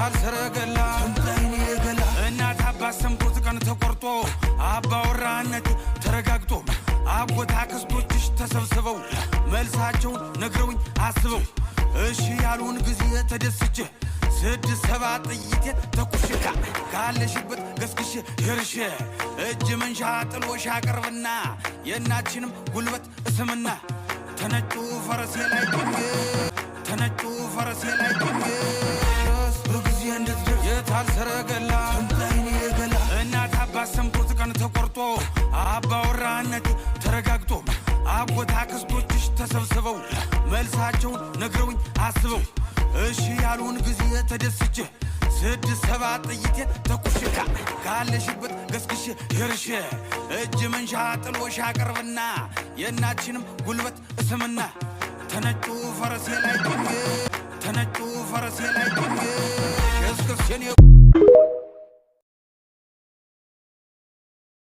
የታልሰረገላ እንታይኔ ገላ እናት አባት ሰምቶት ቀን ተቆርጦ አባወራነት ተረጋግጦ አጎት አክስቶችሽ ተሰብስበው መልሳቸውን ነግረውኝ አስበው እሺ ያሉን ጊዜ ተደስቼ 6-7 ጥይቴ ተኩሼ ካለሽበት ገስግሼ ይርሼ እጅ መንሻ ጥሎሽ አቀርብና የእናችንም ጉልበት እስምና ተነጩ ፈረሴ ላይ ድንግ ተነጩ ፈረሴ ላይ ድንግ በጊዜ እንድትደርስ የታልሰረገላ እንታይኔ ገላ እናት አባት ሰምቶት ቀን ተቆርጦ አባወራነት ተረጋግጦ አጎት አክስቶችሽ ተሰብስበው መልሳቸውን ነግረውኝ አስበው እሺ ያሉን ጊዜ ተደስቼ 6-7 ጥይቴ ተኩሼ ካለሽበት ገስግሼ ይርሼ እጅ መንሻ ጥሎሽ አቀርብና የእናችንም ጉልበት እስምና ተነጩ ፈረሴ ላይ ድንግ ተነጩ ፈረሴ ላይ ድንግ